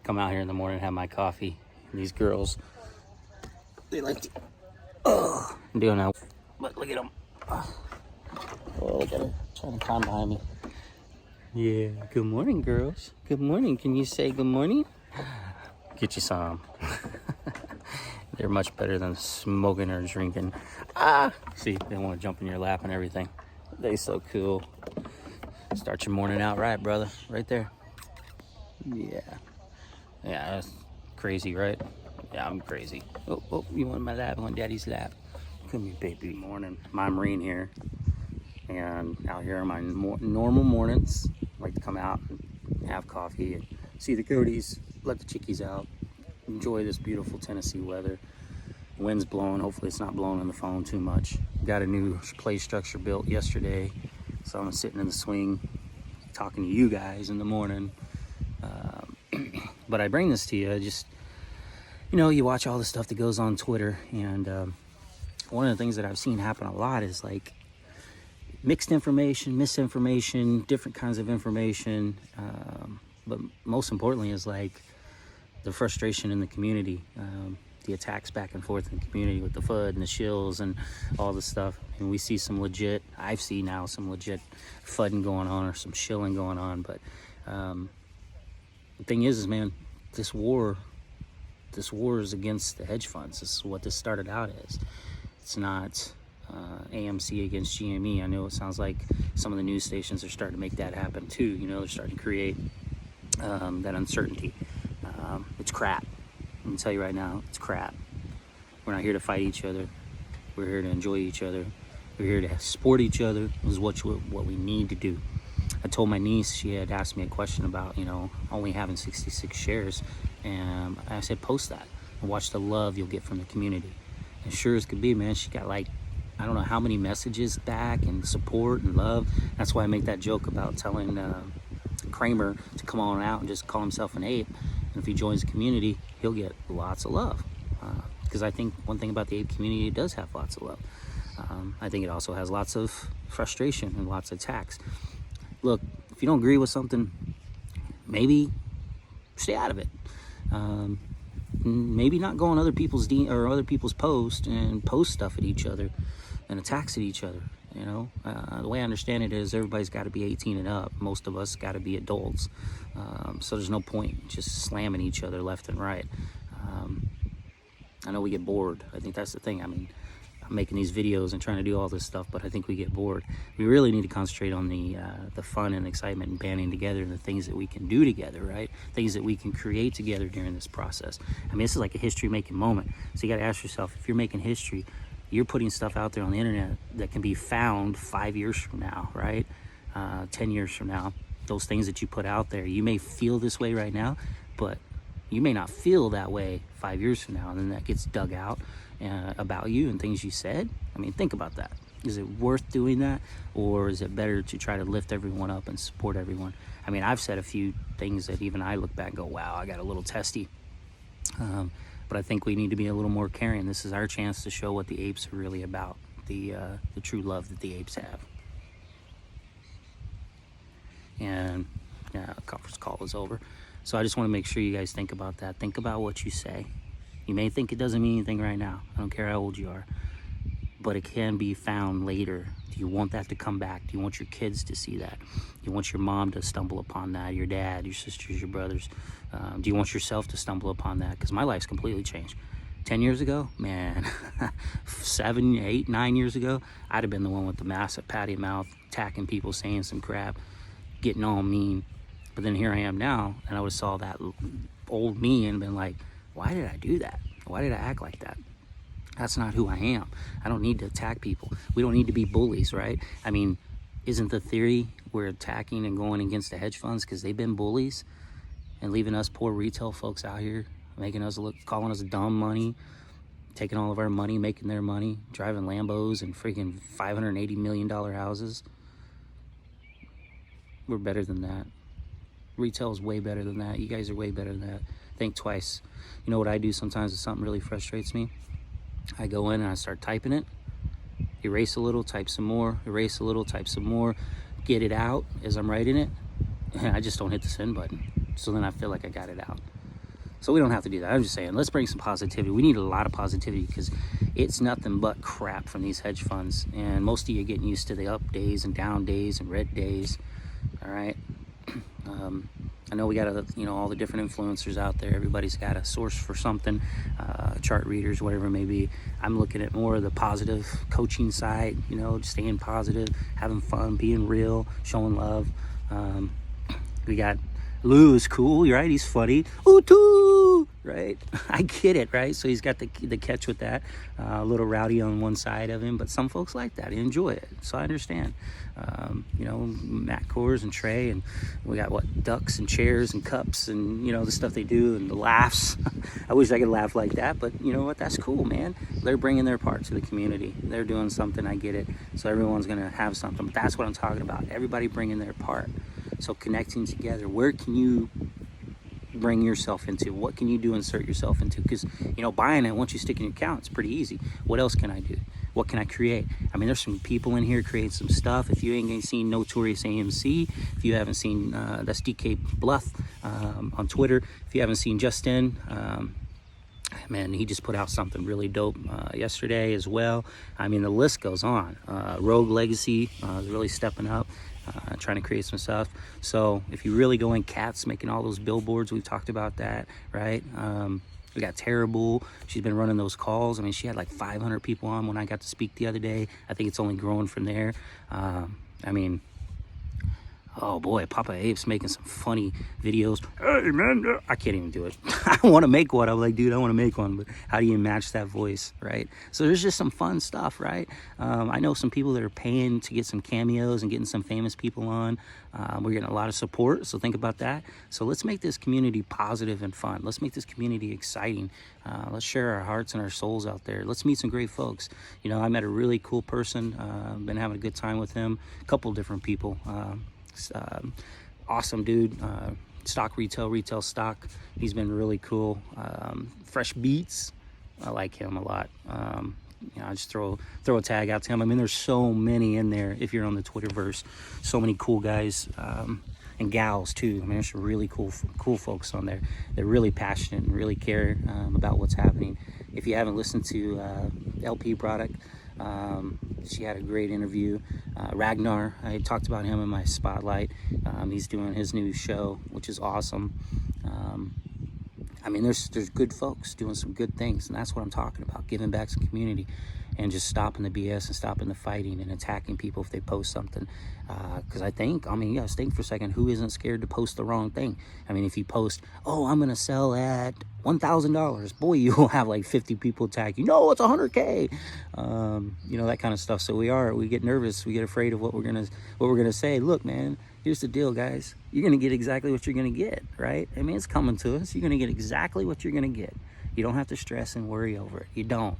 come out here in the morning and have my coffee. And these girls, they like to, oh, I'm doing that. But look at them. Oh, look at her trying to climb behind me. Yeah, good morning, girls. Good morning. Can you say good morning? Get you some. They're much better than smoking or drinking. See, they want to jump in your lap and everything. They so cool. Start your morning out right, brother. Right there. Yeah, that's crazy, right? Yeah, I'm crazy. Oh, you want my lap? I want daddy's lap. Come here, baby. Morning. My Marine here. And out here on my normal mornings, I like to come out and have coffee and see the coyotes, let the chickies out, enjoy this beautiful Tennessee weather. Wind's blowing. Hopefully it's not blowing on the phone too much. Got a new play structure built yesterday, so I'm sitting in the swing talking to you guys in the morning. But I bring this to you just, you watch all the stuff that goes on Twitter, and one of the things that I've seen happen a lot is like mixed information, misinformation, different kinds of information, but most importantly is like the frustration in the community, the attacks back and forth in the community with the FUD and the shills and all this stuff. And we see some legit, I've seen now some legit FUDing going on or some shilling going on, but the thing is, man, this war is against the hedge funds. This is what this started out as. It's not AMC against GME. I know it sounds like some of the news stations are starting to make that happen too. They're starting to create that uncertainty. It's crap. I'm gonna tell you right now, it's crap. We're not here to fight each other. We're here to enjoy each other. We're here to support each other. This is what we need to do. I told my niece, she had asked me a question about, only having 66 shares. And I said, post that and watch the love you'll get from the community. And sure as could be, man, she got like, I don't know how many messages back and support and love. That's why I make that joke about telling Kramer to come on out and just call himself an ape. And if he joins the community, he'll get lots of love. Because I think one thing about the ape community, it does have lots of love. I think it also has lots of frustration and lots of attacks. Look, if you don't agree with something, maybe stay out of it. Maybe not go on other people's other people's posts and post stuff at each other and attacks at each other. The way I understand it is everybody's got to be 18 and up. Most of us got to be adults. So there's no point just slamming each other left and right. I know we get bored. I think that's the thing. I mean, I'm making these videos and trying to do all this stuff, but I think we get bored. We really need to concentrate on the fun and excitement and banding together and the things that we can do together, right? Things that we can create together during this process. I mean, this is like a history-making moment. So you got to ask yourself, if you're making history, you're putting stuff out there on the internet that can be found 5 years from now, right? 10 years from now. Those things that you put out there, you may feel this way right now, but you may not feel that way 5 years from now, and then that gets dug out about you and things you said. I mean, think about that. Is it worth doing that, or is it better to try to lift everyone up and support everyone? I mean, I've said a few things that even I look back and go, wow, I got a little testy. But I think we need to be a little more caring. This is our chance to show what the apes are really about, the true love that the apes have. And yeah, the conference call is over. So I just want to make sure you guys think about that. Think about what you say. You may think it doesn't mean anything right now. I don't care how old you are. But it can be found later. Do you want that to come back? Do you want your kids to see that? Do you want your mom to stumble upon that? Your dad, your sisters, your brothers? Do you want yourself to stumble upon that? Because my life's completely changed. 10 years ago, man, 7, 8, 9 years ago, I'd have been the one with the massive patty mouth, attacking people, saying some crap, getting all mean. But then here I am now, and I would have saw that old me and been like, why did I do that? Why did I act like that? That's not who I am. I don't need to attack people. We don't need to be bullies, right? I mean, isn't the theory we're attacking and going against the hedge funds because they've been bullies and leaving us poor retail folks out here, making us look, calling us dumb money, taking all of our money, making their money, driving Lambos and freaking $580 million houses? We're better than that. Retail is way better than that. You guys are way better than that. Think twice. You know what I do sometimes if something really frustrates me? I go in and I start typing it, erase a little, type some more, erase a little, type some more, get it out as I'm writing it, and I just don't hit the send button. So then I feel like I got it out. So we don't have to do that. I'm just saying, let's bring some positivity. We need a lot of positivity because it's nothing but crap from these hedge funds. And most of you are getting used to the up days and down days and red days. All right. I know we got all the different influencers out there. Everybody's got a source for something, chart readers, whatever it may be. I'm looking at more of the positive coaching side, just staying positive, having fun, being real, showing love. We got Lou is cool, right? He's funny. Ooh, too, right? I get it, right? So he's got the catch with that. A little rowdy on one side of him, but some folks like that. They enjoy it. So I understand. Matt Kors and Trey, and we got ducks and chairs and cups and, the stuff they do and the laughs. I wish I could laugh like that, but you know what? That's cool, man. They're bringing their part to the community. They're doing something. I get it. So everyone's going to have something. But that's what I'm talking about. Everybody bringing their part. So connecting together, where can you bring yourself into? What can you do, insert yourself into? Because, buying it, once you stick in your account, it's pretty easy. What else can I do? What can I create? I mean, there's some people in here creating some stuff. If you ain't seen Notorious AMC, if you haven't seen, that's DK Bluff on Twitter. If you haven't seen Justin, man, he just put out something really dope yesterday as well. I mean, the list goes on. Rogue Legacy is really stepping up. Trying to create some stuff. So if you really go in, Kat's making all those billboards. We've talked about that, right? We got Terrible. She's been running those calls. I mean, she had like 500 people on when I got to speak the other day. I think it's only growing from there. I mean, oh boy, Papa Ape's making some funny videos. Hey man, I can't even do it. I want to make one. I'm like, dude, I want to make one, but how do you match that voice, right? So there's just some fun stuff, right? I know some people that are paying to get some cameos and getting some famous people on. We're getting a lot of support, so think about that. So let's make this community positive and fun. Let's make this community exciting. Let's share our hearts and our souls out there. Let's meet some great folks. I met a really cool person. Been having a good time with him. A couple different people. Awesome dude. Stock retail stock. He's been really cool. Fresh Beats. I like him a lot. I just throw a tag out to him. I mean, there's so many in there. If you're on the Twitterverse, so many cool guys and gals too. I mean, there's some really cool folks on there. They're really passionate and really care about what's happening. If you haven't listened to LP Product, she had a great interview. Ragnar, I talked about him in my spotlight. He's doing his new show, which is awesome. I mean, there's good folks doing some good things, and that's what I'm talking about, giving back to the community and just stopping the BS and stopping the fighting and attacking people if they post something. Because you guys think for a second, who isn't scared to post the wrong thing? I mean, if you post, oh, I'm going to sell at $1,000, boy, you'll have like 50 people attack you. No, it's 100K. That kind of stuff. So we get nervous. We get afraid of what we're going to say. Look, man, here's the deal, guys. You're going to get exactly what you're going to get, right? I mean, it's coming to us. You're going to get exactly what you're going to get. You don't have to stress and worry over it. You don't.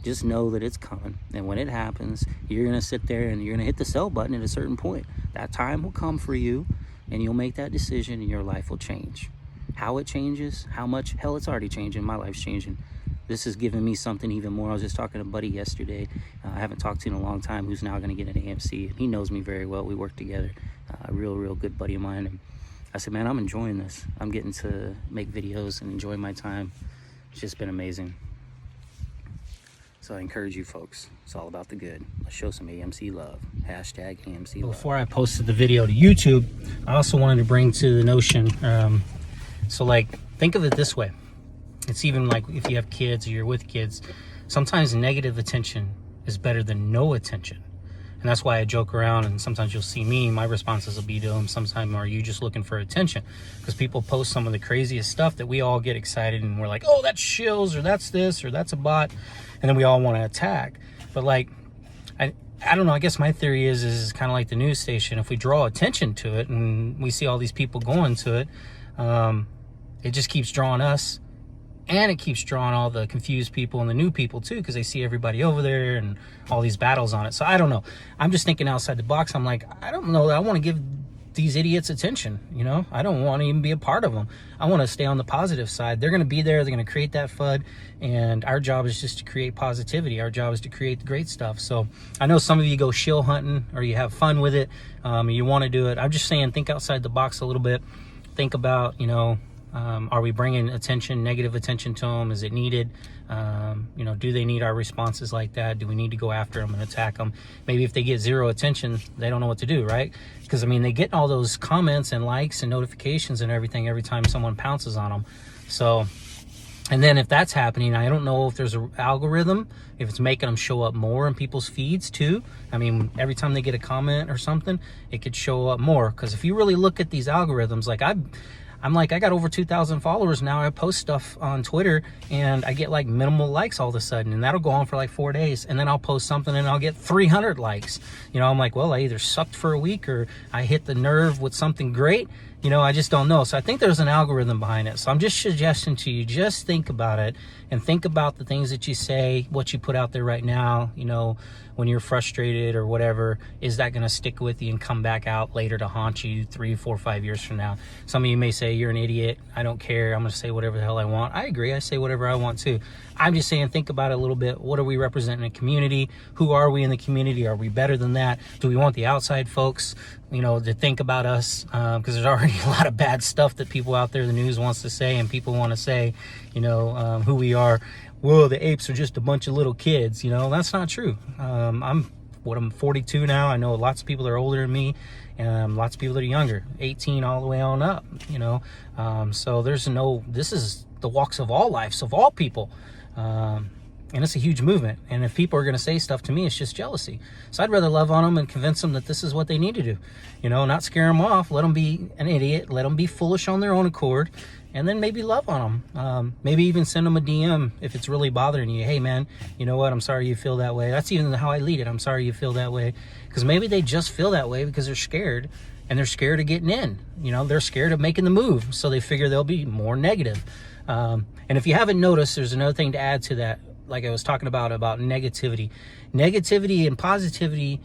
Just know that it's coming. And when it happens, you're going to sit there and you're going to hit the sell button at a certain point. That time will come for you, and you'll make that decision, and your life will change. How it changes, how much, hell, it's already changing. My life's changing. This has given me something even more. I was just talking to a buddy yesterday. I haven't talked to in a long time, who's now going to get an AMC. He knows me very well. We work together. A real good buddy of mine. And I said, man, I'm enjoying this. I'm getting to make videos and enjoy my time. It's just been amazing. So I encourage you folks. It's all about the good. Let's show some AMC love. Hashtag AMC love. Before I posted the video to YouTube, I also wanted to bring to the notion. Think of it this way. It's even like if you have kids or you're with kids, sometimes negative attention is better than no attention. And that's why I joke around, and sometimes you'll see me, my responses will be to them, sometimes are you just looking for attention? Because people post some of the craziest stuff that we all get excited and we're like, oh, that's shills, or that's this, or that's a bot, and then we all want to attack. But I don't know, I guess my theory is kind of like the news station. If we draw attention to it and we see all these people going to it, it just keeps drawing us. And it keeps drawing all the confused people and the new people too, because they see everybody over there and all these battles on it. So I don't know. I'm just thinking outside the box. I'm like, I don't know that I want to give these idiots attention. I don't want to even be a part of them. I want to stay on the positive side. They're going to be there. They're going to create that FUD. And our job is just to create positivity. Our job is to create the great stuff. So I know some of you go shill hunting or you have fun with it. You want to do it. I'm just saying, think outside the box a little bit. Think about, Are we bringing attention, negative attention to them? Is it needed? You know, do they need our responses like that? Do we need to go after them and attack them? Maybe if they get zero attention, they don't know what to do, right? Because, I mean, they get all those comments and likes and notifications and everything every time someone pounces on them. So, and then if that's happening, I don't know if there's an algorithm, if it's making them show up more in people's feeds too. I mean, every time they get a comment or something, it could show up more. Because if you really look at these algorithms, like I'm like, I got over 2,000 followers now. I post stuff on Twitter and I get like minimal likes all of a sudden, and that'll go on for like 4 days, and then I'll post something and I'll get 300 likes. You know, I'm like, well, I either sucked for a week or I hit the nerve with something great. You know, I just don't know. So I think there's an algorithm behind it. So I'm just suggesting to you, just think about it and think about the things that you say, what you put out there right now. You know, when you're frustrated or whatever, is that going to stick with you and come back out later to haunt you 3, 4, 5 years from now? Some of you may say, you're an idiot. I don't care. I'm going to say whatever the hell I want. I agree. I say whatever I want too. I'm just saying, think about it a little bit. What are we representing in a community? Who are we in the community? Are we better than that? Do we want the outside folks, you know, to think about us? Because there's already a lot of bad stuff that people out there, the news wants to say, and people want to say, you know, who we are. Well, the apes are just a bunch of little kids. You know, that's not true. I'm 42 now. I know lots of people that are older than me, and lots of people that are younger, 18 all the way on up, you know. So this is the walks of all lives, of all people. And it's a huge movement. And if people are going to say stuff to me, it's just jealousy. So I'd rather love on them and convince them that this is what they need to do. You know, not scare them off. Let them be an idiot. Let them be foolish on their own accord. And then maybe love on them. Maybe even send them a DM if it's really bothering you. Hey, man, you know what? I'm sorry you feel that way. That's even how I lead it. I'm sorry you feel that way. Because maybe they just feel that way because they're scared. And they're scared of getting in. You know, they're scared of making the move. So they figure they'll be more negative. And if you haven't noticed, there's another thing to add to that. Like I was talking about negativity and positivity,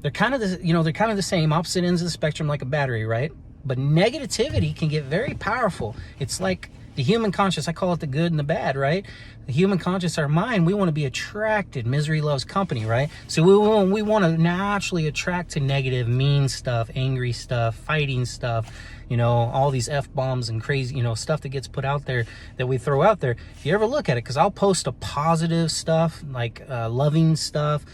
they're kind of the same, opposite ends of the spectrum, like a battery, right? But negativity can get very powerful. It's like the human conscious. I call it the good and the bad, right? The human conscious, our mind, we want to be attracted. Misery loves company, right? So we want to naturally attract to negative, mean stuff, angry stuff, fighting stuff, you know, all these F-bombs and crazy, you know, stuff that gets put out there that we throw out there. If you ever look at it, because I'll post a positive stuff, like loving stuff,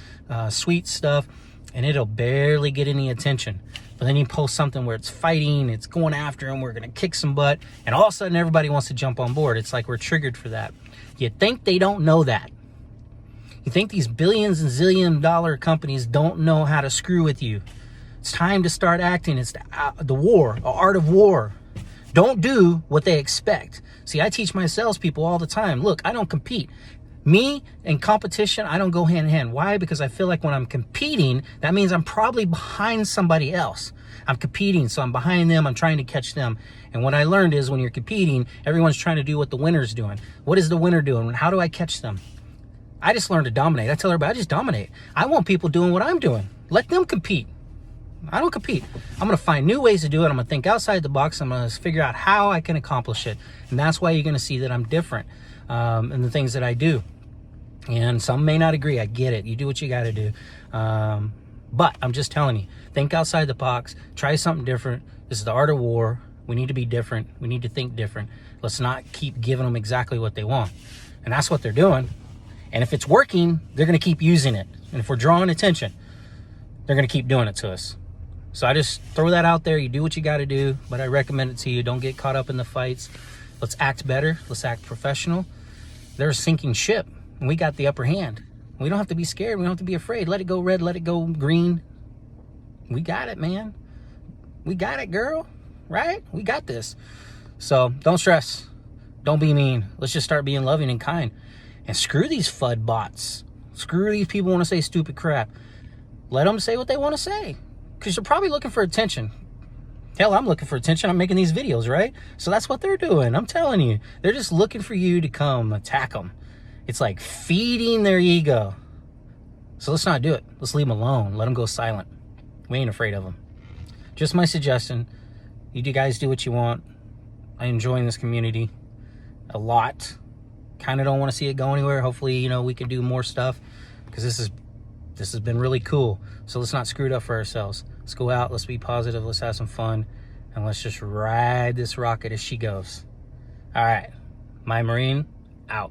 sweet stuff, and it'll barely get any attention. But then you post something where it's fighting, it's going after them, we're going to kick some butt, and all of a sudden everybody wants to jump on board. It's like we're triggered for that. You think they don't know that. You think these billions and zillion dollar companies don't know how to screw with you. It's time to start acting. It's the war, the art of war. Don't do what they expect. See, I teach my salespeople all the time. Look, I don't compete. Me and competition, I don't go hand in hand. Why? Because I feel like when I'm competing, that means I'm probably behind somebody else. I'm competing, so I'm behind them. I'm trying to catch them. And what I learned is when you're competing, everyone's trying to do what the winner's doing. What is the winner doing? How do I catch them? I just learned to dominate. I tell everybody, I just dominate. I want people doing what I'm doing. Let them compete. I don't compete. I'm going to find new ways to do it. I'm going to think outside the box. I'm going to figure out how I can accomplish it. And that's why you're going to see that I'm different in the things that I do. And some may not agree. I get it. You do what you got to do. But I'm just telling you, think outside the box. Try something different. This is the art of war. We need to be different. We need to think different. Let's not keep giving them exactly what they want. And that's what they're doing. And if it's working, they're going to keep using it. And if we're drawing attention, they're going to keep doing it to us. So I just throw that out there. You do what you got to do, but I recommend it to you. Don't get caught up in the fights. Let's act better. Let's act professional. They're a sinking ship, and we got the upper hand. We don't have to be scared. We don't have to be afraid. Let it go red. Let it go green. We got it, man. We got it, girl. Right? We got this. So don't stress. Don't be mean. Let's just start being loving and kind. And screw these FUD bots. Screw these people who want to say stupid crap. Let them say what they want to say. Because they're probably looking for attention. Hell, I'm looking for attention. I'm making these videos, right? So that's what they're doing. I'm telling you. They're just looking for you to come attack them. It's like feeding their ego. So let's not do it. Let's leave them alone. Let them go silent. We ain't afraid of them. Just my suggestion. You guys do what you want. I'm enjoying this community a lot. Kind of don't want to see it go anywhere. Hopefully, you know, we can do more stuff. Because this has been really cool. So let's not screw it up for ourselves. Let's go out. Let's be positive. Let's have some fun. And let's just ride this rocket as she goes. All right, my Marine out.